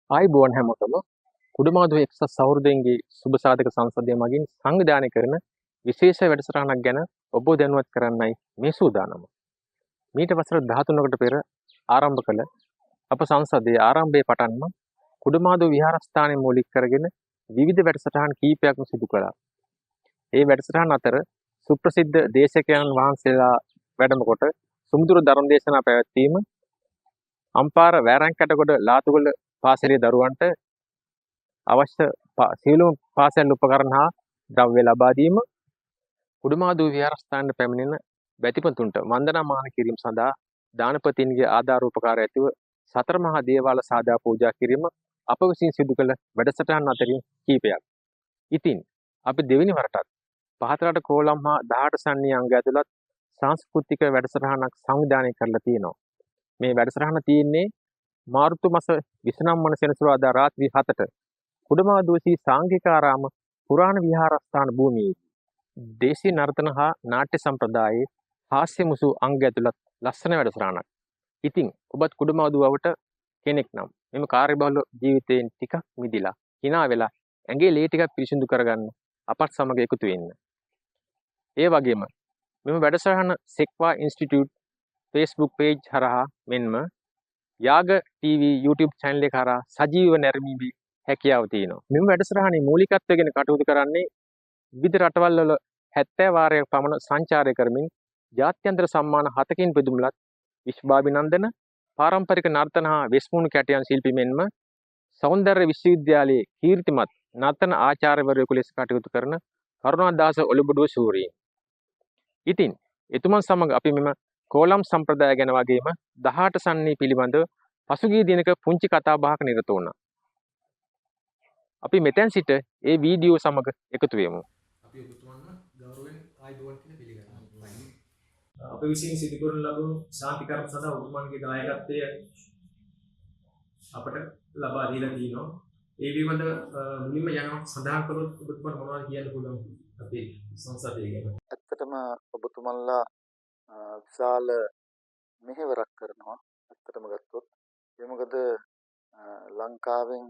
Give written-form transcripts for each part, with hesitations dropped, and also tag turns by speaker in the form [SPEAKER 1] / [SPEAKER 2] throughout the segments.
[SPEAKER 1] ආයුබෝවන් හැමෝටම කුඩමාදු එක්සත් සහෘදයන්ගේ සුබ සාධක සංසදය මගින් සංවිධානය කරන විශේෂ වැඩසටහනක් ගැන ඔබ දැනුවත් කරන්නයි මේ සූදානම. මීට වසර 13කට පෙර ආරම්භ කළ අප සංසදයේ ආරම්භයේ පටන්ම කුඩමාදු විහාරස්ථානය මූලික කරගෙන විවිධ වැඩසටහන් කීපයක්ම සිදු කළා. ඒ වැඩසටහන් අතර සුප්‍රසිද්ධ දේශකයන් වහන්සේලා වැඩම කොට සුමුදුරු ධර්ම දේශනා පැවැත්වීම, අම්පාර වෑරංකැටගොඩ ලාතුගල පාසලේ දරුවන්ට අවශ්‍ය සියලුම පාසල් උපකරණ හා ද්‍රව්‍ය ලබා දීම, කුඩමාදු විහාරස්ථානයට පැමිණෙන බැතිමතුන්ට වන්දනාමාන කිරීම සඳහා දානපතින්ගේ ආධාර ඇතිව සතර මහා දේවාල සාදා පූජා කිරීම අප විසින් සිදු කළ වැඩසටහන් අතරින් කීපයක්. ඉතින් අපි දෙවෙනි වරටත් පහතරට කෝලම් හා 18 සන්නි අංග ඇතුළත් සංස්කෘතික වැඩසටහනක් සංවිධානය කරලා තියෙනවා. මේ වැඩසටහන තියෙන්නේ මාර්තු මාස 29 වන සෙනසුරාදා රාත්‍රී 7ට කුඩමාදුවසී සාංඝිකාරාම පුරාණ විහාරස්ථාන භූමියේ දේශීය නර්තන හා නාට්‍ය සම්ප්‍රදායේ හාස්‍ය මුසු අංග ඇතුළත් ලස්සන වැඩසටහනක්. ඉතින් ඔබත් කුඩමාදුවට කෙනෙක් නම් මෙම කාර්යබහුල ජීවිතයෙන් ටිකක් මිදිලා hina වෙලා ඇඟේ ලේ ටිකක් පිරිසිදු කරගන්න අපත් සමග එකතු වෙන්න. ඒ වගේම මෙම වැඩසටහන සෙක්වා ඉන්ස්ටිටියුට් Facebook page හරහා මෙන්ම යාග TV YouTube channel එක හරහා සජීවව නැරඹීමේ හැකියාව තියෙනවා. මෙම වැඩසටහනේ මූලිකත්වයෙන් කටයුතු කරන්නේ විවිධ රටවල් වල 70 වාරයක් පමණ සංචාරය කරමින් ජාත්‍යන්තර සම්මාන 7කින් බෙදුම්ලත් විශ්වාභිනන්දන පාරම්පරික නර්තන හා වෙස්මුණු කැටයම් ශිල්පී මෙන්ම සෞන්දර්ය විශ්වවිද්‍යාලයේ කීර්තිමත් නර්තන ආචාර්යවරයෙකු ලෙස කටයුතු කරන කරුණාදාස ඔලුබඩුව ශූරීන්. ඉතින් එතුමන් සමග අපි මෙම කෝලම් සම්ප්‍රදාය ගැන වගේම 18 සන්නි පිළිබඳ පසුගිය දිනක පුංචි කතා බහක නිරත වුණා. අපි මෙතෙන් සිට ඒ වීඩියෝ සමග එකතු වෙමු. අපි ඔබතුමන්ව ගෞරවයෙන් ආයුබෝවන් කියලා පිළිගන්නවා. අප විසින් සිදු කරන ලබන ශාන්ති කර්ම සඳහා ඔබතුමන්ගේ දායකත්වය අපට ලබා දීලා තියෙනවා. ඒ පිළිබඳ මුලින්ම යනවා සඳහන් කළොත් ඔබතුමන් මොනවද කියන්න පුළුවන් අපේ සංසදය ගැන?
[SPEAKER 2] ඇත්තටම ඔබතුමන්ලා විශාල මෙහෙවරක් කරනවා. ඇත්තටම ගත්තොත් ඒ මොකද ලංකාවෙන්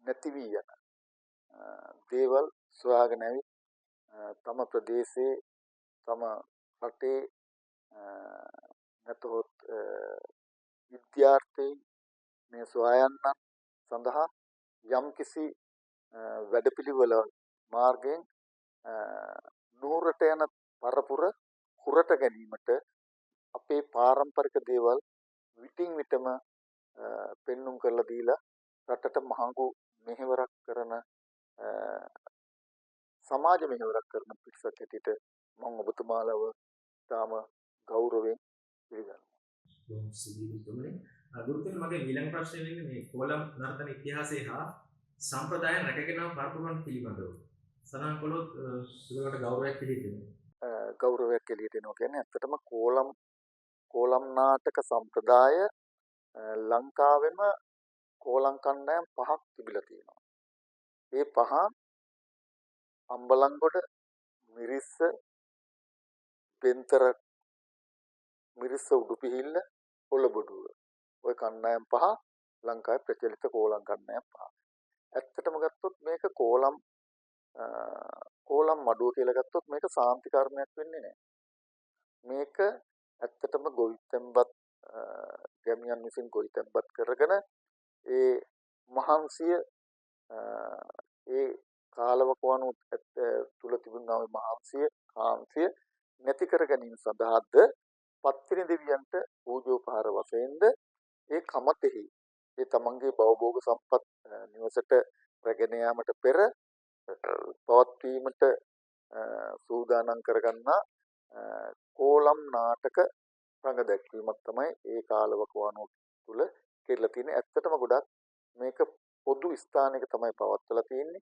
[SPEAKER 2] නැති වී යන දේවල් සොයාගෙන ඇවිත් තම ප්‍රදේශයේ තම රටේ නැතහොත් විද්‍යාර්ථීන් මේ සොයායන්නන් සඳහා යම්කිසි වැඩපිළිවෙල මාර්ගයෙන් නුහුරට යන පරපුර හුරට ගැනීමට අපේ පාරම්පරික දේවල් විටින් විටම පෙන්눔 කරලා දීලා රටට මහඟු මෙහෙවරක් කරන සමාජ මෙහෙවරක් කරන පිරිසක් හැටියට මම ඔබතුමාලව තාම ගෞරවයෙන් පිළිගන්නවා.
[SPEAKER 1] බොහොම සුදුසුමනේ. ගුරුතුමනි මගේ ඊළඟ ප්‍රශ්නේ වෙන්නේ මේ කෝලම් නර්තන ඉතිහාසය හා සම්ප්‍රදායන් රැකගෙන පරපුරන් පිළිබඳව. සඳහන් කළොත් සුදුකට ගෞරවයක් පිළිදෙනවා.
[SPEAKER 2] ගෞරවයක් එළියට එනවා කියන්නේ ඇත්තටම කෝලම් නාටක සම්ප්‍රදාය ලංකාවෙම කෝලම් කණ්ඩායම් 5ක් තිබිලා තියෙනවා. ඒ 5 අම්බලන්ගොඩ, මිරිස්ස, පෙන්තර, මිරිස්ස උඩුපිහිල්ල, ඔලබඩුව. ওই කණ්ඩායම් 5 ලංකාවේ ප්‍රචලිත කෝලම් කණ්ඩායම් 5. ඇත්තටම ගත්තොත් මේක කෝලම් මඩුව කියලා ගත්තොත් මේක සාන්ති කර්මයක් වෙන්නේ නැහැ. මේක ඇත්තටම ගොවිතැන්පත් ගැමියන් විසින් ගොවිතැන්පත් කරගෙන ඒ මහන්සිය ඒ කාලවකවානුව තුල තිබුණා වූ මහන්සිය කාන්තිය නැති කර ගැනීම සඳහාද පත්තිනි දෙවියන්ට පූජෝපහාර වශයෙන්ද ඒ කමතෙහි ඒ තමන්ගේ භවභෝග සම්පත් නිවසට රැගෙන යාමට පෙර පවත්වීමට සූදානම් කරගන්නා කෝලම් නාටක රඟ දැක්වීමක් තමයි ඒ කාලවකවානුව තුල කෙරලා තියෙන්නේ. ඇත්තටම ගොඩක් මේක පොදු ස්ථානයක තමයි පවත්වලා තියෙන්නේ.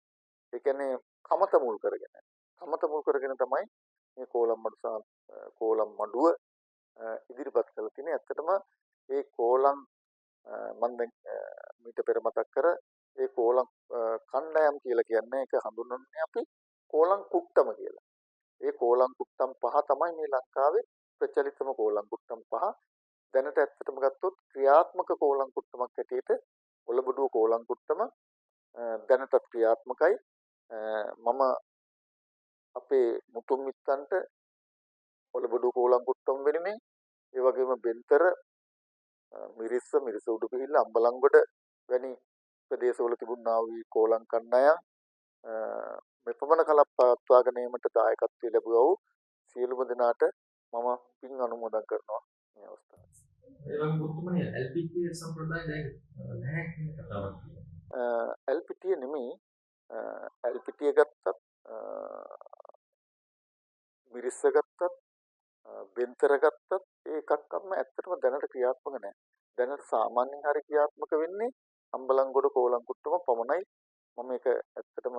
[SPEAKER 2] ඒ කියන්නේ කමත මුල් කරගෙන තමයි මේ කෝලම් මඩුව ඉදිරිපත් කරලා තියෙන්නේ. ඇත්තටම ඒ කෝලම් මම දැන් මීට පෙර මතක් කර ඒ කෝලම් කණ්ඩායම් කියලා කියන්නේ ඒක හඳුන්වන්නේ අපි කෝලම් කුට්ටම කියලා. ඒ කෝලම් කුට්ටම් 5 තමයි මේ ලංකාවේ ප්‍රචලිතම කෝලම් කුට්ටම් 5. දැනට ඇත්තටම ගත්තොත් ක්‍රියාත්මක කෝලම් කුට්ටමක් හැටියට ඔලබඩුව කෝලම් කුට්ටම දැනටත් ක්‍රියාත්මකයි. මම අපේ මුතුන් මිත්තන්ට ඔලබඩුව කෝලම් කුට්ටම වෙනුවෙන් ඒ වගේම බෙන්තර මිරිස්ස උඩුපිහිල්ල අම්බලන්ගොඩ වැනි ප්‍රදේශවල තිබුණා වූ කෝලම් කණ්ඩායම් මෙපමණ කලක් පවත්වාගෙන ඒමට දායකත්වය ලැබුවා වූ සියලුම දෙනාට මම පින් අනුමෝදන් කරනවා මේ අවස්ථාවේ.
[SPEAKER 1] ඒ වගේ මුතුමනේ LPT සම්ප්‍රදාය දැන් නැහැ කියන කතාවක් තියෙනවා.
[SPEAKER 2] LPT නෙමෙයි LPT ගත්තත් මිරිස්ස ගත්තත් බෙන්තර ගත්තත් ඒ එකක්ම ඇත්තටම දැනට ක්‍රියාත්මක නැහැ. දැනට සාමාන්‍යයෙන් හරි ක්‍රියාත්මක වෙන්නේ අම්බලන්ගොඩ කෝලම් කුට්ටම පමණයි. මම මේක ඇත්තටම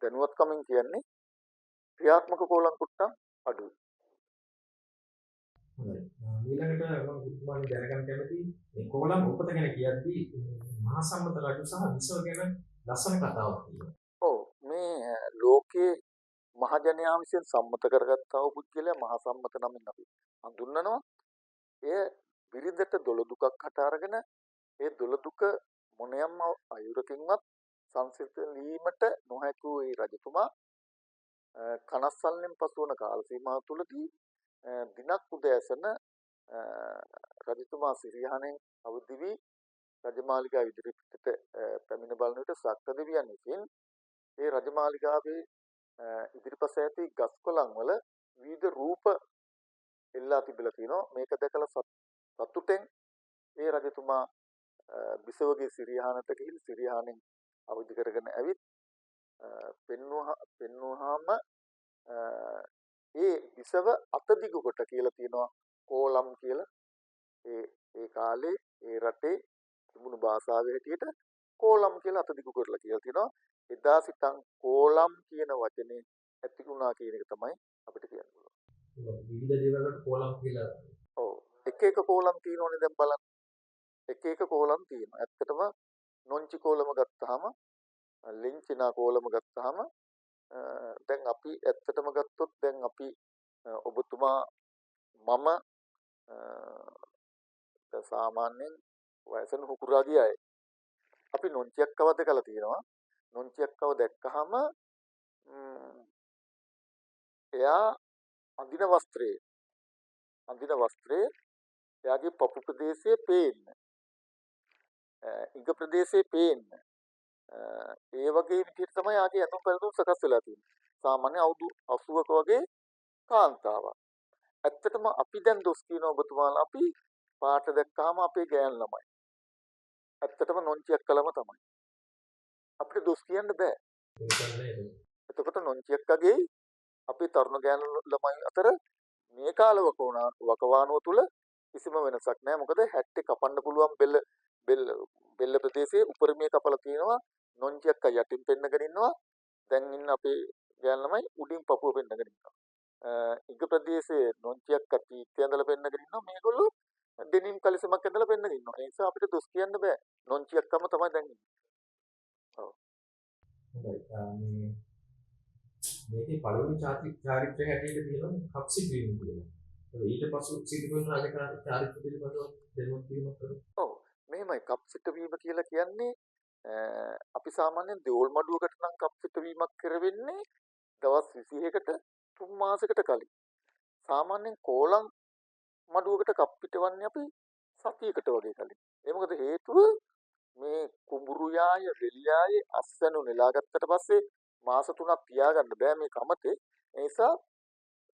[SPEAKER 2] දැනුවත්කමින් කියන්නේ ක්‍රියාත්මක කෝලම් කුට්ටම් අඩුයි.
[SPEAKER 1] හොඳයි. ඊළඟට මම මුතුමනේ දැනගන්න කැමතියි මේ කෝලම් උපත ගැන කියද්දී මහා සම්මත රජු සහ විසව ගැන ලස්සන කතාවක් තියෙනවා.
[SPEAKER 2] ඔව් මේ ලෝකයේ මහජනයා විසින් සම්මත කරගත්තා වූ පුද්ගලයා මහා සම්මත නමින් අපි හඳුන්වනවා. එය බිරිඳට දොළදුකක් හට අරගෙන ඒ දොළදුක මොනියම් අයුරකින්වත් සංසිඳීමට නොහැකි වූ ඒ රජතුමා කනස්සල්ලෙන් පසු වන කාල සීමාව තුළදී දිනක් උදෑසන රජතුමා සිරියහණෙන් අවදි වී රජමාලිගාව ඉදිරිපිටට පැමිණ බලන විට සක්‍ර දෙවියන් විසින් ඒ රජමාලිගාවේ ඉදිරිපස ඇති ගස් කොළන් වල විවිධ රූප එල්ලා තිබිලා තියෙනවා. මේක දැකලා සතුටෙන් ඒ රජතුමා බිසවගේ සිරියහණට ගිහින් සිරියහණෙන් අවදි කරගෙන ඇවිත් පෙන්වුවාම ඒ බිසව අතදිගු කොට කියලා තියෙනවා කෝලම් කියලා. ඒ කාලේ ඒ රටේ තිබුණු භාෂාවේ හැටියට කෝලම් කියලා අතදිගු කරලා කියලා තියෙනවා. එදා සිටන් කෝලම් කියන වචනේ ඇති වුණා කියන එක තමයි අපිට කියන්න පුළුවන්.
[SPEAKER 1] විවිධ දේවල් වලට කෝලම් කියලා.
[SPEAKER 2] ඔව්. එක කෝලම් තියෙනෝනේ දැන් බලන්න. එක කෝලම් තියෙනවා. ඇත්තටම නොන්චි කෝලම ගත්තාම ලින්චිනා කෝලම ගත්තාම දැන් අපි ඇත්තටම ගත්තොත් දැන් අපි ඔබතුමා මම සාමාන්‍යයෙන් වයසන හුකුරාගේ අය. අපි නොන්චියක්කව දැකලා තියෙනවා. නොන්චියක්කව දැක්කහම එයා අඳින වස්ත්‍රයේ එයාගේ පපු ප්‍රදේශයේ පේන්න. ඉඟ ප්‍රදේශයේ පේන්න. ඒ වගේ විදිහට තමයි යාගේ ඇඳුම් පැළඳුම් සකස් වෙලා තියෙන්නේ. සාමාන්‍ය අවුරුදු 80ක වගේ කාන්තාවක්. ඇත්තටම අපි දැන් දොස් කියන ඔබතුමාලා අපි පාට දැක්කාම අපේ ගෑන් ළමයි. ඇත්තටම නොන්චියක් කළම තමයි. අපිට දොස් කියන්න බෑ. එතකොට නොන්චියක්කගේ අපේ තරුණ ගෑනු ළමයි අතර මේ කාල වකවානුව තුල කිසිම වෙනසක් නැහැ. මොකද හැට්ටේ කපන්න පුළුවන් බෙල්ල ප්‍රදේශයේ උපරිමයේ කපලා තියෙනවා. නොන්චියක්ක යටින් පෙන්නගෙන ඉන්නවා. දැන් ඉන්න අපේ ගෑනු ළමයි උඩින් පපුව පෙන්නගෙන ඉන්නවා. ඉඟ ප්‍රදේශයේ නොන්චියක්ක තීත්‍ය ඇඳලා පෙන්නගෙන ඉන්නවා. මේගොල්ලෝ ඩෙනිම් කලිසමක් ඇඳලා පෙන්නගෙන ඉන්නවා. ඒ නිසා අපිට දොස් කියන්න බෑ. නොන්චියක්කම තමයි දැන් ඉන්නේ. ඔව්.
[SPEAKER 1] හොඳයි. මේකේ පළවෙනි චාරිත්‍රය හැටියට තියෙනවා කප්සිට වීම කියලා. ඊට පසු සිදු කරන රාජකාරී චාරිත්‍ර පිළිබඳව දෙමොත් වීමක් කරමු.
[SPEAKER 2] ඔව්. මෙහෙමයි කප්සිට වීම කියලා කියන්නේ අපි සාමාන්‍යයෙන් දෙවොල් මඩුවකට නම් කප්සිට වීමක් කරවෙන්නේ දවස් 21කට 3 මාසයකට කලින්. සාමාන්‍යයෙන් කෝලම් මඩුවකට කප් පිටවන්නේ අපි සතියකට වගේ කලින්. ඒ මොකද හේතුව මේ කුඹුරු යාය, වෙලි යායේ අස්වැනු නෙලා ගත්තට පස්සේ මාස 3ක් තියාගන්න බෑ මේ කමතේ. ඒ නිසා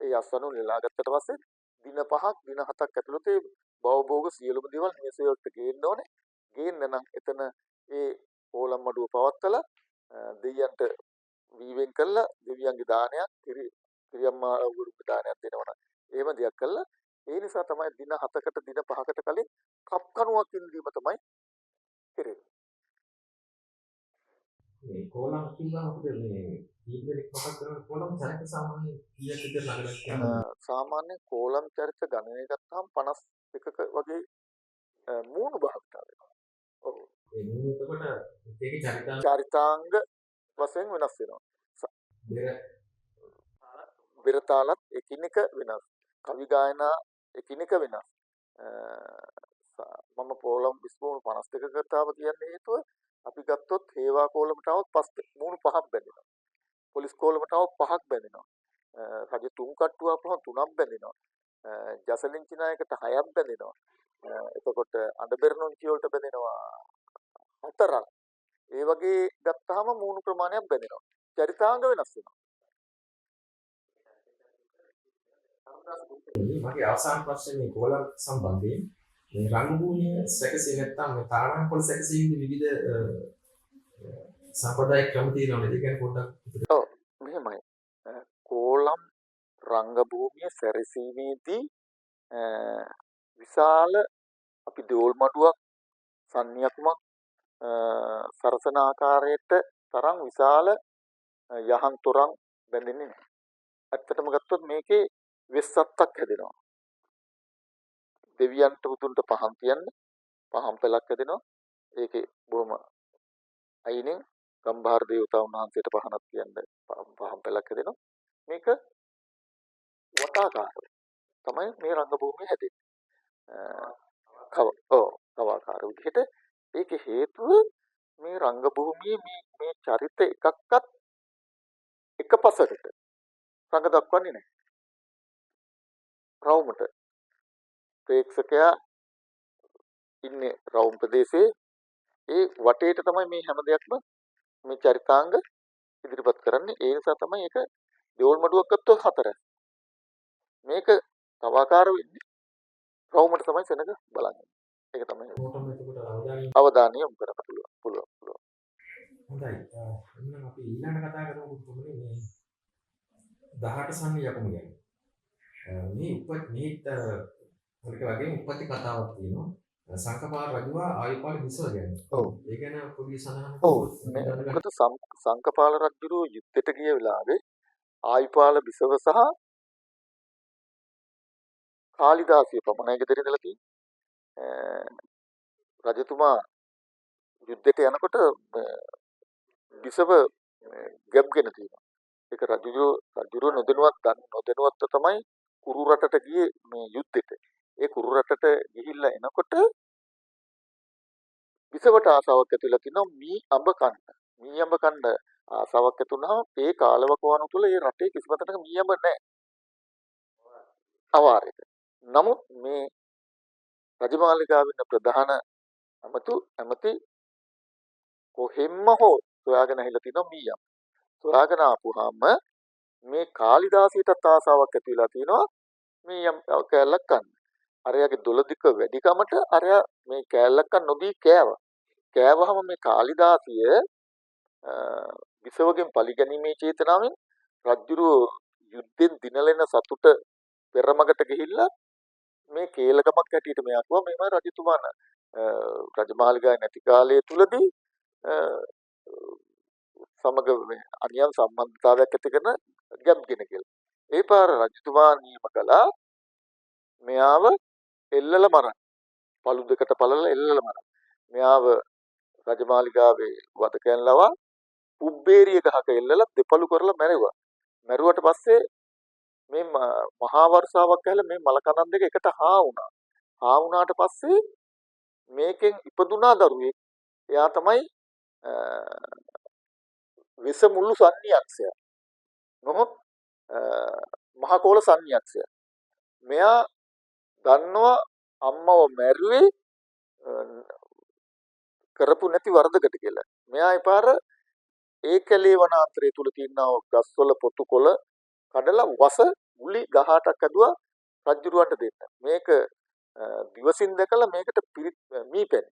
[SPEAKER 2] ඒ අස්වැනු නෙලා ගත්තට පස්සේ දින 5ක් දින 7ක් ඇතුළත ඒ භවභෝග සියලුම දේවල් නිවසේට ගේන්න ඕනේ. ගේන්න නම් එතන ඒ කෝලම් මඩුව පවත්තලා දෙවියන්ට වීවෙන් කළා දෙවියන්ගේ දානයක් කිරියම්මා වරුගේ දානයක් දෙනවනම් එහෙම දෙයක් කළා. ඒ නිසා තමයි දින 7කට දින 5කට කලින් කප් කණුවක් ඉඳීම තමයි කෙරෙන්නේ.
[SPEAKER 1] මේ කෝලම් කිව්වම අපිට මේ දීර්ඝ මොකක්ද කරන කෝලම් චරිත සාමාන්‍ය කීයක් විතර ළඟට යනවා?
[SPEAKER 2] සාමාන්‍ය කෝලම් චරිත ගණනය ගත්තාම 51ක වගේ මූණු භාවිතා වෙනවා. ඔව්.
[SPEAKER 1] ඒ මූණු එතකොට ඒකේ
[SPEAKER 2] චරිතාංග වශයෙන් වෙනස් වෙනවා. බෙර තාලත් එකිනෙක වෙනස්. කවි ගායනා එකිනෙක වෙනස්. අ, මම පෝලම් විස්පූර්ණ 52 කතාව කියන්නේ හේතුව අපි ගත්තොත් හේවා කෝලමට આવොත් මූණු පහක් බැඳෙනවා. පොලිස් කෝලමට આવොත් පහක් බැඳෙනවා. රජ තුන් කට්ටුව අපහම තුනක් බැඳෙනවා. ජසලින්චි නායකට හයක් බැඳෙනවා. එතකොට අඬබෙරනොන්චි වලට බැඳෙනවා හතරක්. ඒ වගේ ගත්තාම මූණු ප්‍රමාණයක් බැඳෙනවා. චරිතාංග වෙනස් වෙනවා.
[SPEAKER 3] මගේ අවසාන ප්‍රශ්නේ මේ කෝලම් සම්බන්ධයෙන් මේ රංගභූමිය සැකසී නැත්නම් මේ තානාපොළ සැකසීමේ විවිධ සම්ප්‍රදායික ක්‍රම තියෙනවා නේද? ඒ කියන්නේ පොඩ්ඩක්
[SPEAKER 2] ඔව් මෙහෙමයි. කෝලම් රංගභූමිය සැරසීමේදී විශාල අපි දෝල් මඩුවක් සන්නියකුමක් සරසන ආකාරයට තරම් විශාල යහන් තොරන් බැඳෙන්නේ නැහැ. ඇත්තටම ගත්තොත් මේකේ වෙස්සත්තක් හැදෙනවා. දෙවියන්ට පුතුන්ට පහන් තියන්න පහන් පෙලක් හැදෙනවා. ඒකේ බොහොම අයිනෙන් ගම්භාර දේවතාවුන් වහන්සේට පහනක් තියන්න පහන් පෙලක් හැදෙනවා. මේක වටාකාරව තමයි මේ රංගභූමිය හැදෙන්නේ. කවාකාර විදිහට ඒකේ හේතුව මේ රංගභූමියේ මේ චරිත එකක්වත් එකපසකට රඟ දක්වන්නේ නැහැ. රවුමට ප්‍රේක්ෂකයා ඉන්නේ රවුම් ප්‍රදේශයේ ඒ වටේට තමයි මේ හැම දෙයක්ම මේ චරිතාංග ඉදිරිපත් කරන්නේ. ඒ නිසා තමයි ඒක දෙවොල් මඩුවක් ගත්තොත් 4. මේක තවාකාර වෙන්නේ රවුමට තමයි සෙනඟ බලන්නේ. ඒක තමයි
[SPEAKER 3] මොකටද එතකොට
[SPEAKER 2] අවධානය යොමු කරන්න පුළුවන්.
[SPEAKER 3] හොඳයි. එහෙනම් අපි ඊළඟ කතා කරමු කොහොමද මේ 18 සම්නි යකමු ගැන. මේ වගේම උපති කතාවක් තියෙනවා. සංකපාල රජුවා ආයුපාල විසව ගැන.
[SPEAKER 2] ඔව්.
[SPEAKER 3] ඒ ගැන පොඩි සඳහනක්
[SPEAKER 2] මොකද සංකපාල රජුරු යුද්ධයට ගිය වෙලාවේ ආයුපාල විසව සහ කාලිදාසිය පමණයි ගෙදර ඉඳලා තියෙන්නේ. රජතුමා යුද්ධයට යනකොට විසව ගැබ්ගෙන තියෙනවා. ඒක රජුරු නොදැනුවත්ව තමයි කුරු රටට ගියේ මේ යුද්ධෙට. ඒ කුරු රටට ගිහිල්ලා එනකොට විසවට ආසාවක් ඇති වෙලා තිනවා මී අඹ කන්න. මී අඹ කන්න ආසාවක් ඇති වුණාම ඒ කාලවකවානු තුල ඒ රටේ කිසිම තැනක මී අඹ නැහැ. අවාරෙට. නමුත් මේ රජමාලිගාවේ ඉන්න ප්‍රධාන ඇමති කොහෙම්ම හෝ සොයාගෙන ඇවිල්ලා තිනවා මී අඹ. සොයාගෙන ආපුවාම මේ කාලිදාසීටත් ආසාවක් ඇති වෙලා තිනවා මේ කෑල්ලක් කන්න. අරයාගේ දොළදික වැඩිකමට අරයා මේ කෑල්ලක් නොදී කෑවා. කෑවහම මේ කාලිදාසිය විසවගෙන් පරිගැනීමේ චේතනාවෙන් රජුරෝ යුද්ධෙන් දිනලෙන සතුට පෙරමගට ගිහිල්ලා මේ කේලගමක් හැටියට මෙයා කිව්වා මේම රජතුමාන රජමාලිගාවේ නැති කාලය තුලදී සමග අනියම් සම්බන්ධතාවයක් ඇති කරන ගැබ්ගෙන කියලා. ඒ පාර රජතුමා නියම කළා මෙයාව එල්ලල මරන්න. පළු දෙකට පළල එල්ලල මරන්න. මෙයාව රජමාලිගාවේ වදකයන් ලවා උබ්බේරිය ගහක එල්ලලා දෙපළු කරලා මැරුවා. මැරුවට පස්සේ මේ මහා වර්ෂාවක් ඇහලා මේ මල කඳන් දෙක එකට හා වුණා. හා වුණාට පස්සේ මේකෙන් ඉපදුනා දරුවෙක්. එයා තමයි විස මුළු සන්නියක්ෂය. නොහොත් මහා කෝල සන්නියක්ෂය. මෙයා දන්නවා අම්මව මැරුවේ කරපු නැති වරදකට කියලා. මෙයා එපාර ඒකලේ වනාන්තරය තුල තියෙනා ගස්වල පොතුකොළ කඩලා වස මුලි 18ක් ඇදුවා රජුරවන්ට දෙන්න. මේක දිවසින් දැකලා මේකට මීපැණි.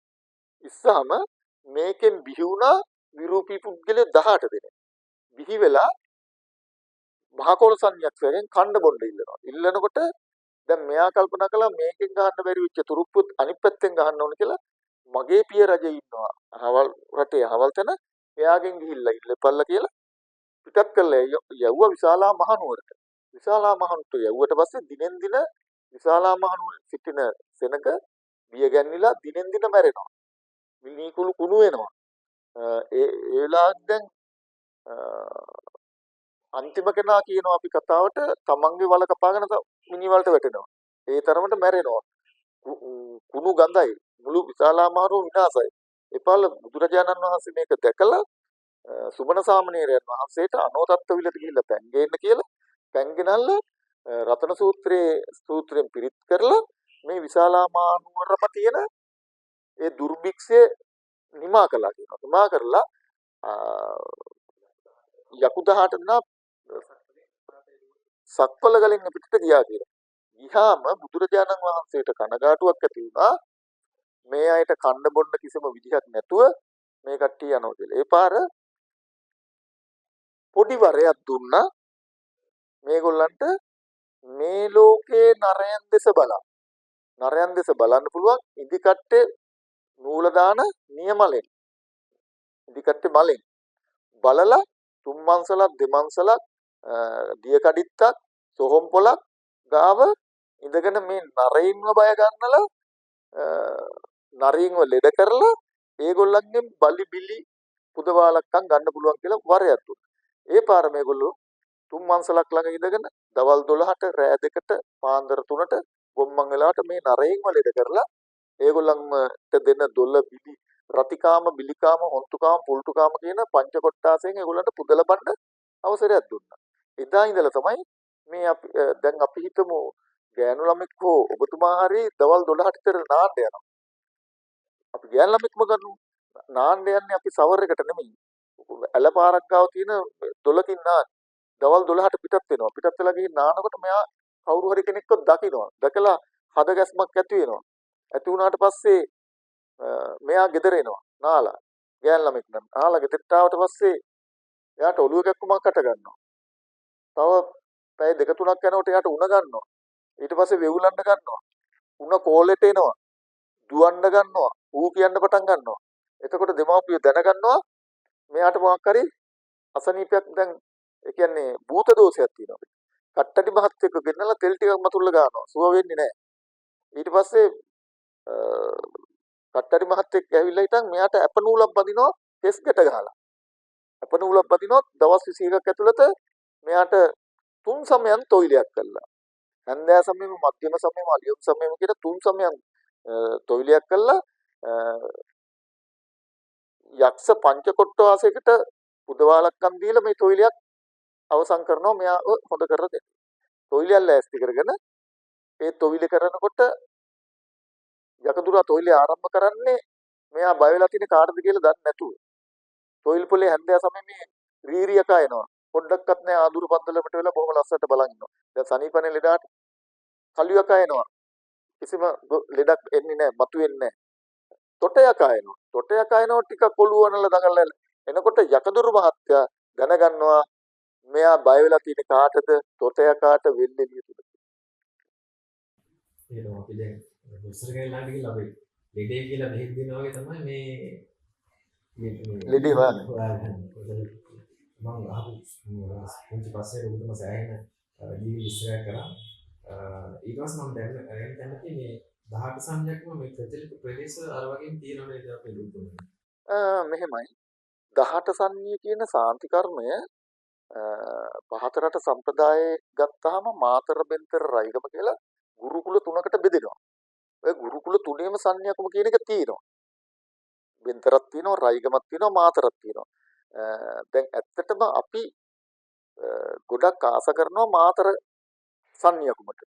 [SPEAKER 2] ඉස්සහම මේකෙන් බිහි වුණා විරූපී පුද්ගලයෝ 18 දෙනෙක්. බිහි වෙලා මහකෝල සංයක්ෂයෙන් කණ්ඩ බොණ්ඩ ඉල්ලනවා. ඉල්ලනකොට දැන් මෙයා කල්පනා කළා මේකෙන් ගහන්න බැරි වෙච්ච තුරුප්පුත් අනිත් පැත්තෙන් ගහන්න ඕන කියලා මගේ පිය රජෙ ඉන්නවා. අහවල් රටේ අහවල් තැන එයාගෙන් ගිහිල්ලා ඉල්ලපල්ලා කියලා පිටත් කළා යවුවා විශාලා මහනුවරට. විශාලා මහනුවරට යවුවට පස්සේ දිනෙන් දින විශාලා මහනුවර සිටින සෙනඟ බිය ගැන්විලා දිනෙන් දින මැරෙනවා. මිනිකුළු කුණු වෙනවා. ඒ වෙලාවට දැන් අන්තිම කෙනා කියනවා අපි කතාවට තමන්ගේ වල කපාගෙන මිනිවලට වැටෙනවා. ඒ තරමට මැරෙනවා. කුණු ගඳයි. මුළු විශාලා මහනුවර විනාශයි. එපාල බුදුරජාණන් වහන්සේ මේක දැකලා සුමන සාමණේරයන් වහන්සේට අනෝතත්ත්ව විලට ගිහිල්ලා පැන් ගේන්න කියලා පැන් ගෙනල්ලා රතන සූත්‍රයෙන් පිරිත් කරලා මේ විශාලා මහනුවරම තියෙන ඒ දුර්භික්ෂය නිමා කළා කියනවා. නිමා කරලා යකුදහට නා සක්වල ගලින් පිටට ගියා කියලා. ගියාම බුදුරජාණන් වහන්සේට කනගාටුවක් ඇති වුණා. මේ අයට කන්න බොන්න කිසිම විදිහක් නැතුව මේ කට්ටිය යනවා කියලා. ඒ පාර පොඩි වරයක් දුන්නා මේගොල්ලන්ට මේ ලෝකේ නරයන් දෙස බලන්න පුළුවන් ඉදිකට්ටේ නූල දාන නියමලෙන්. ඉදිකට්ටේ මලෙන් බලලා තුන්මන්සලක් දෙමන්සලක් දිය කඩਿੱත්තක් සොහොන් පොලක් ගාව ඉඳගෙන මේ නරයින්ව බය ගන්නලා නරීන්ව ලෙඩ කරලා ඒගොල්ලන්ගෙන් බලි බිලි පුදවාලක්කම් ගන්න පුළුවන් කියලා වරයක් දුන්නා. ඒ පාර මේගොල්ලෝ තුන්මන්සලක් ළඟ ඉඳගෙන දවල් 12ට රෑ 2ට පාන්දර 3ට ගොම්මන් වෙලාවට මේ නරයින්ව ලෙඩ කරලා ඒගොල්ලන්ට දෙන දොළ බිලි රතිකාම බිලිකාම හොන්තුකාම පුල්ටුකාම කියන පංච කොට්ටාසයෙන් ඒගොල්ලන්ට පුදලා බන්න අවසරයක් දුන්නා. එදා ඉඳලා තමයි මේ අපි දැන් අපි හිතමු ගෑනු ළමෙක් හෝ ඔබතුමා හරි දවල් 12ට විතර නාන්න යනවා. අපි ගෑනු ළමෙක්ම ගන්නු. නාන්න යන්නේ අපි සවර් එකට නෙමෙයි. ඇලපාරක් ගාව තියෙන දොලකින් නාන්න. දවල් 12ට පිටත් වෙනවා. පිටත් වෙලා ගිහින් නානකොට මෙයා කවුරු හරි කෙනෙක්ව දකිනවා. දැකලා හද ගැස්මක් ඇති වෙනවා. ඇති වුණාට පස්සේ මෙයා ගෙදර එනවා. නාලා. ගෑනු ළමෙක් නම් නාලා ගෙදරට ආවට පස්සේ එයාට ඔළුව කැක්කුමක් හට ගන්නවා. තව පැය දෙක තුනක් යනකොට එයාට උණ ගන්නවා. ඊට පස්සේ වෙවුලන්න ගන්නවා. උණ කෝලෙට එනවා. දුවන්න ගන්නවා. ඌ කියන්න පටන් ගන්නවා. එතකොට දෙමාපියෝ දැනගන්නවා මෙයාට මොකක් හරි අසනීපයක් දැන් ඒ කියන්නේ භූත දෝෂයක් තියෙනවා. කට්ටඩි මහත්තයෙක් ගෙන්නලා තෙල් ටිකක් මතුල්ල ගන්නවා. සුව වෙන්නේ නැහැ. ඊට පස්සේ කට්ටඩි මහත්තයෙක් ඇවිල්ලා හිටන් මෙයාට අප නූලක් බඳිනවා කෙස් ගැට ගහලා. අප නූලක් බඳිනවා දවස් 21ක් ඇතුළත මෙයාට 3 සමයන් තොইলයක් කළා. හන්දෑ සමයෙම මධ්‍යම සමයෙම අලියොම් සමයෙම කියන 3 සමයන් තොইলයක් කළා. යක්ෂ පංච කොට්ටාසයකට පුදවාලක්කම් දීලා මේ තොইলයක් අවසන් කරනවා මෙයා හොඳ කරලා දෙන්න. තොইলයක් ලෑස්ති කරගෙන ඒ තොইল කරනකොට යකදුරා තොইলය ආරම්භ කරන්නේ මෙයා බය වෙලා තියෙන කාටද කියලා දන්නේ නැතුව. තොইল පොලේ හැන්දෑ සමයේ මේ රීරියක එනවා. පොඩ්ඩක්වත් නෑ ආදුරු පන්දලකට වෙලා බොහොම ලස්සනට බලන් ඉන්නවා. දැන් සනීපනේ ලෙඩාට කලියක එනවා. කිසිම ලෙඩක් එන්නේ නෑ, මතුවෙන්නේ නෑ. තොටයක එනවා. තොටයක එනවා ටිකක් ඔළුව වනලා දඟලලා. එනකොට යකදුරු මහත්තයා දැනගන්නවා මෙයා බය වෙලා තියෙන කාටද තොටයකාට වෙන්නේ කියලා.
[SPEAKER 3] ඒක අපි දැන් දොස්තර කෙනෙක්ලාට ගිහිල්ලා අපි ලෙඩේ කියලා බෙහෙත් දෙනවා වගේ තමයි මේ
[SPEAKER 2] ලෙඩේ හොයන්නේ.
[SPEAKER 3] මම අහපු පුංචි පස්සේ ඔබතුම සෑහෙන ජීවි විස්තරයක් කරා. ඊට පස්සේ මම දැන් කැමති මේ 18 සංඥාක්ම මේ ප්‍රචලිත ප්‍රදේශ අර වගේම තියෙනවා නේද අපේ දුතුනේ.
[SPEAKER 2] මෙහෙමයි 18 සංඥා කියන සාන්ති කර්මය පහතරට සම්ප්‍රදායේ ගත්තාම මාතර බෙන්තර රයිගම කියලා ගුරුකුල 3කට බෙදෙනවා. ඔය ගුරුකුල 3ේම සංඥාකම කියන එක තියෙනවා. බෙන්තරක් තියෙනවා, රයිගමක් තියෙනවා, මාතරක් තියෙනවා. දැන් ඇත්තටම අපි ගොඩක් ආස කරනවා මාතර සංඥාකමට.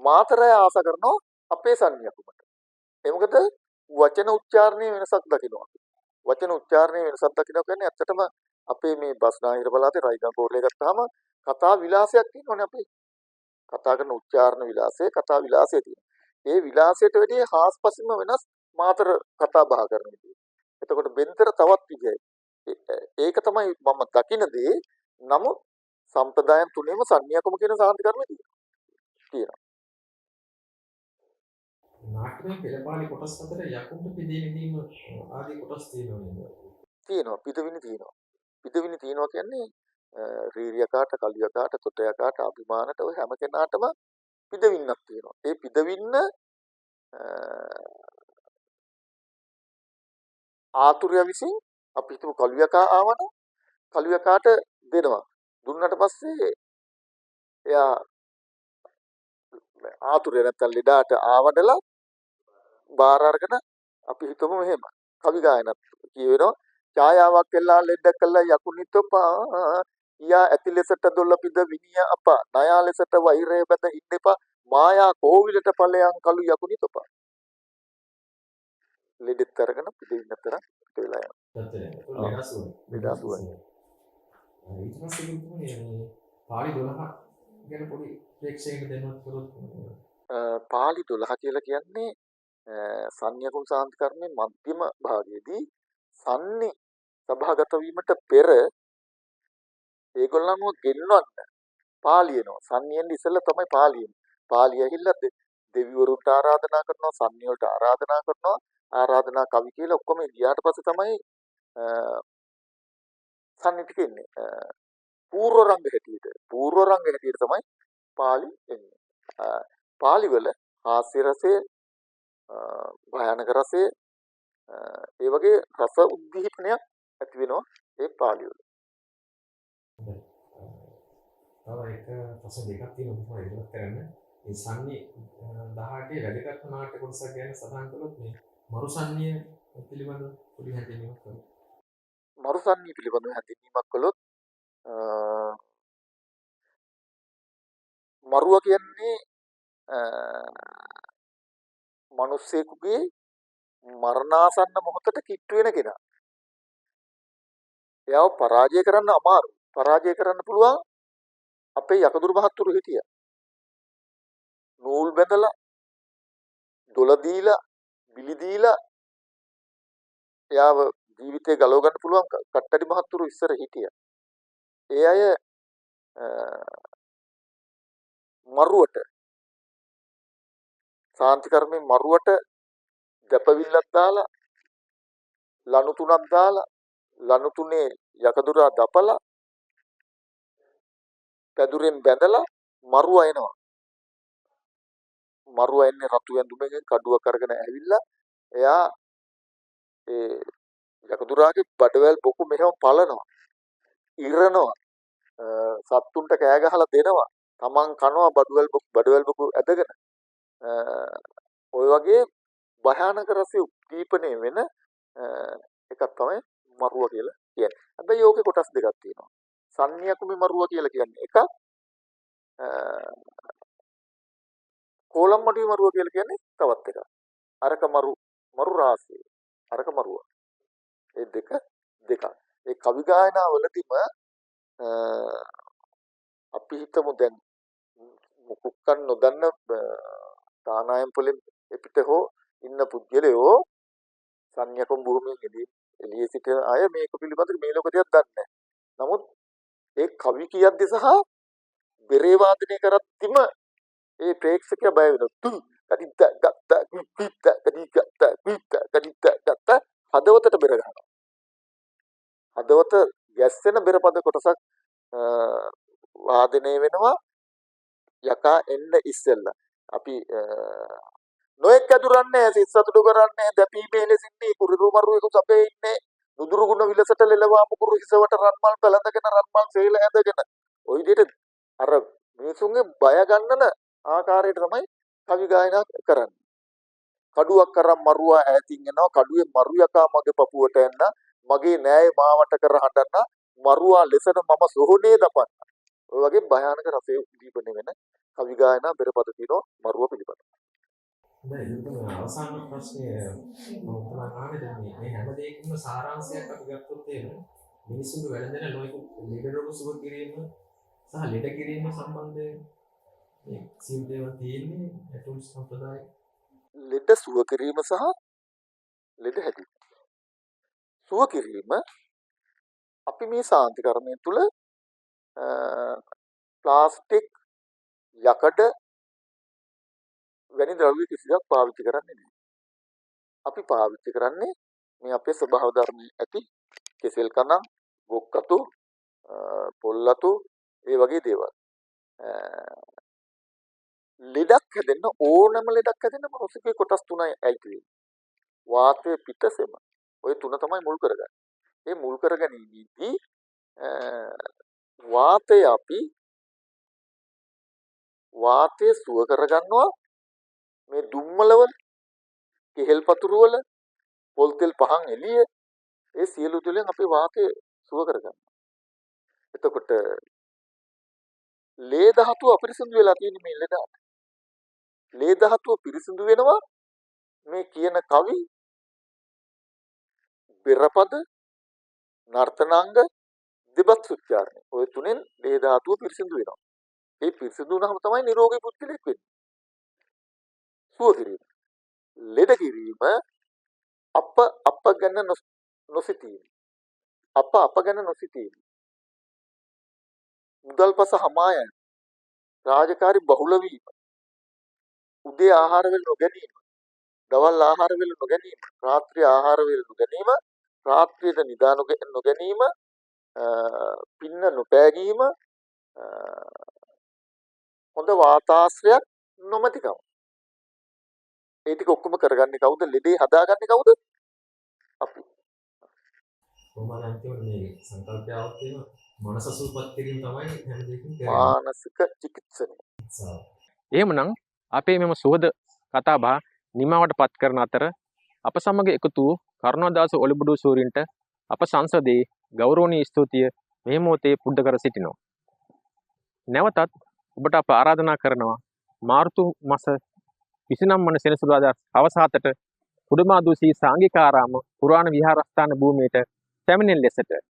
[SPEAKER 2] මාතරය ආස කරනවා අපේ සංඥාකමට. ඒ මොකද වචන උච්චාරණයේ වෙනසක් දකිනවා. වචන උච්චාරණයේ වෙනසක් දකිනවා කියන්නේ ඇත්තටම අපේ මේ බස්නාහිර පළාතේ රයිගම් කෝරළේ ගත්තාම කතා විලාසයක් තියෙනවනේ අපි. කතා කරන උච්චාරණ විලාසය, කතා විලාසය තියෙනවා. ඒ විලාසයට වැඩිය හාස්පසින්ම වෙනස් මාතර කතා බහ කරන විදිය. එතකොට බෙන්තර තවත් විදියයි. ඒක තමයි මම දකින දේ. නමුත් සම්ප්‍රදායන් තුනේම සංඥාකම කියන සාන්ති කර්මය තියෙනවා.
[SPEAKER 3] නාට්‍යමය පෙළපාලි කොටස් අතර යකුන්ට පිදෙනදීම ආදී කොටස් තියෙනවා නේද?
[SPEAKER 2] තියෙනවා. පිටවිනි තියෙනවා. පිටවිනි තියෙනවා කියන්නේ රීරියකාට, කලියකාට, තොටයකාට, අභිමානට ඔය හැම කෙනාටම පිටවින්නක් තියෙනවා. ඒ පිටවින්න ආතුරය විසින් අපි හිතමු කලියකා ආවනම් කලියකාට දෙනවා. දුන්නට පස්සේ එයා ආතුරේ නැත්තම් ලෙඩාට ආවඩලා බාර අරගෙන අපි හිතමු මෙහෙම. කවි ගායනත් කියවෙනවා. ඡායාවක් එල්ලා ලෙඩ කළ යකුනිතපා යා ඇති ලෙසට දොළ පිද විනිය අපා ණයා ලෙසට වෛරය බඳ ඉන්නෙපා මායා කෝවිලට ඵලයන් කළු යකුනිතපා ලෙඩෙත් අරගෙන පිටින්නතර වෙලා යනවා.
[SPEAKER 3] තත්ත්වය වෙනස්
[SPEAKER 2] ලෙඩ අසුවයි.
[SPEAKER 3] ඊට පස්සේ කියන්නේ මේ පාළි 12 ගැන පොඩි ප්‍රේක්ෂකයෙකුට දැනුවත් කරොත්
[SPEAKER 2] පාළි 12 කියලා කියන්නේ සංයකුන් සාන්ති කර්මයේ මධ්‍යම භාගයේදී සන්නි සභාගත වීමට පෙර ඒගොල්ලන්ව ගෙන්වන්න පාළියනවා. සන්නියෙන් ඉස්සෙල්ලා තමයි පාළියන්නේ. පාළිය ඇහිල්ලා දෙවිවරුන්ට ආරාධනා කරනවා, සන්නි වලට ආරාධනා කරනවා. ආරාධනා කවි කියලා ඔක්කොම ගියාට පස්සේ තමයි සන්නි ටික එන්නේ. පූර්ව රංග හැටියට තමයි පාළි එන්නේ. පාළි වල හාස්‍ය රසය, භයානක රසය, ඒ වගේ රස උද්දීපනයක් ඇති වෙනවා ඒ පාළි වල.
[SPEAKER 3] තව එක ප්‍රශ්න දෙකක් තියෙනවා මම ඉවත් කරන්න. මේ සන්නේ 18 වැඩගත් නාට්‍ය කොටසක් ගැන සඳහන් කළොත් මේ මරුසන්නිය පිළිබඳ පොඩි හැඳින්වීමක් කරමු.
[SPEAKER 2] මරුසන්නිය පිළිබඳව හැඳින්වීමක් කළොත් මරුව කියන්නේ මිනිස්සෙකුගේ මරණාසන්න මොහොතට කිට්ටු වෙන කෙනා. එයාව පරාජය කරන්න අමාරු. පරාජය කරන්න පුළුවන් අපේ යකදුරු මහත්තුරු හිටියා. නූල් බැඳලා, දොළ දීලා, බිලි දීලා එයාව ජීවිතේ ගලව ගන්න පුළුවන් කට්ටඩි මහත්තුරු ඉස්සර හිටියා. ඒ අය මරුවට සාන්ති කර්මයෙන් මරුවට දැපවිල්ලක් දාලා ලනු තුනක් දාලා ලනු තුනේ යකදුරා දපලා පැදුරෙන් බැඳලා මරුවා එනවා. මරුවා එන්නේ රතු ඇඳුමකින් කඩුවක් අරගෙන ඇවිල්ලා එයා ඒ යකදුරාගේ බඩවැල් බොකු මෙහෙම පලනවා. ඉරනවා. සත්තුන්ට කෑ ගහලා දෙනවා. තමන් කනවා බඩවැල් බොකු ඇදගෙන. ඔය වගේ භයානක රසය උද්දීපනය වෙන එකක් තමයි මරුවා කියලා කියන්නේ. හැබැයි ඕකේ කොටස් දෙකක් තියෙනවා. සන්නියකුමි මරුවා කියලා කියන්නේ එකක්. කොලම්මඩුවේ මරුවා කියලා කියන්නේ තවත් එකක්. අරක මරු රාශිය. අරක මරුවා. ඒ දෙකක්. ඒ කවි ගායනාවලදීම අපි හිතමු දැන් මුකුක්කන් නොදන්න තානායම් පොලෙන් එපිට හෝ ඉන්න පුද්ගලයෝ සංයකම් භූමියේදී එළියේ සිටින අය මේක පිළිබඳව මේ ලෝක දෙයක් දන්නේ නැහැ. නමුත් ඒ කවි කියද්දි සහ බෙරේ වාදනය කරද්දිම ඒ ප්‍රේක්ෂකයා බය වෙනවා. කඩිද්ද ගත්ත කිත්ත කඩිද්ද ගත්ත හදවතට බෙර ගන්නවා. හදවත ගැස්සෙන බෙරපද කොටසක් වාදනය වෙනවා යකා එන්න ඉස්සෙල්ලා. අපි නොඑක් අදුරන්නේ සිස්සතුඩු කරන්නේ දැපීමේ ලෙසින්නේ කුරුරු මරුවෙකු සපේ ඉන්නේ නුදුරු ගුණ විලසට ලෙලවා මුකුරු හිසවට රන්මල් පැලඳගෙන රන්මල් සේල ඇඳගෙන ඔය විදිහට අර මිනිසුන්ගේ බය ගන්නන ආකාරයට තමයි කවි ගායනා කරන්නේ. කඩුවක් අරන් මරුවා ඈතින් එනවා කඩුවේ මරු යකා මගේ පපුවට එන්න මගේ නෑයේ මාවට කර හඬන්න මරුවා ලෙසට මම සොහොනේ දපන්න. ඔය වගේ භයානක රසයේ උද්දීපනය වෙන කවි ගායනා බෙරපද තියෙනවා මරුවා පිළිබඳව.
[SPEAKER 3] දැන් ඒක අවසාන ප්‍රශ්නය මම අහන්නේ දැන් මේ හැම දෙයකම සාරාංශයක් අපි ගත්තොත් එහෙම මිනිසුන්ගේ වැළඳෙන නොයෙකුත් ලෙඩ රෝග සුව කිරීම සහ ලෙඩ කිරීම සම්බන්ධයෙන් මේ සියලු දේවල් තියෙන්නේ ඇතුළු සම්ප්‍රදාය
[SPEAKER 2] ලෙඩ සුව කිරීම සහ ලෙඩ හැදීම. සුව කිරීම අපි මේ සාන්ති කර්මය තුළ ප්ලාස්ටික් යකඩ වැනි ද්‍රව්‍ය කිසියක් පාවිච්චි කරන්නේ නැහැ. අපි පාවිච්චි කරන්නේ මේ අපේ ස්වභාව ධර්මයේ ඇති කෙසෙල් කණන්, බොක්කතු, පොල්ලතු ඒ වගේ දේවල්. ලෙඩක් හැදෙන්න ඕනම ලෙඩක් හැදෙන්න මනුස්සකේ කොටස් තුනයි ඇති වෙන්නේ. වාතය, පිත්ත, සෙම. ඔය තුන තමයි මුල් කරගන්නේ. මේ මුල් කරගැනීමේදී වාතය අපි වාතය සුව කරගන්නවා මේ දුම්මලවල, කෙහෙල් පතුරු වල, පොල් තෙල් පහන් එළිය ඒ සියලු තුලින් අපේ වාතය සුව කරගන්නවා. එතකොට ලේ ධාතුව අපිරිසිදු වෙලා තියෙන මේ ලෙඩට. ලේ ධාතුව පිරිසිදු වෙනවා මේ කියන කවි, බෙරපද, නර්තනාංග, දෙබත් උච්චාරණය. ඔය තුනෙන් ලේ ධාතුව පිරිසිදු වෙනවා. ඒ පිරිසිදු වුණාම තමයි නිරෝගී පුද්ගලෙක් වෙන්නේ. සුව කිරීම. ලෙඩ කිරීම අප ගැන නොසිතීම. අප ගැන නොසිතීම. මුදල්පස හමා යන. රාජකාරි බහුල වීම. උදේ ආහාර වේල නොගැනීම. දවල් ආහාර වේල නොගැනීම. රාත්‍රී ආහාර වේල නොගැනීම. රාත්‍රියට නිදා නොගැනීම. පින්න නොපෑගීම. හොඳ වාතාශ්‍රයක් නොමැතිකම. ඒ ටික ඔක්කොම කරගන්නේ කවුද? ලෙඩේ හදාගන්නේ කවුද? අපි.
[SPEAKER 3] කොහොමද අන්තිමට මේ සංකල්පයාවක් තියෙන මනස සූපත් කිරීම තමයි හැම දෙයකින් කරන්නේ.
[SPEAKER 2] මානසික චිකිත්සනය.
[SPEAKER 1] එහෙමනම් අපේ මෙම සුවද කතා බහ නිමාවට පත් කරන අතර අප සමග එකතු වූ කරුණාදාස ඔලිබඩු සූරින්ට අප සංසදයේ ගෞරවනීය ස්තුතිය මේ මොහොතේ පුද කර සිටිනවා. නැවතත් ඔබට අප ආරාධනා කරනවා මාර්තු මාස 29 වන සෙනසුරාදා හවස 7ට කුඩමාදුසී සාංගිකාරාම පුරාණ විහාරස්ථාන භූමියට පැමිණෙන ලෙසට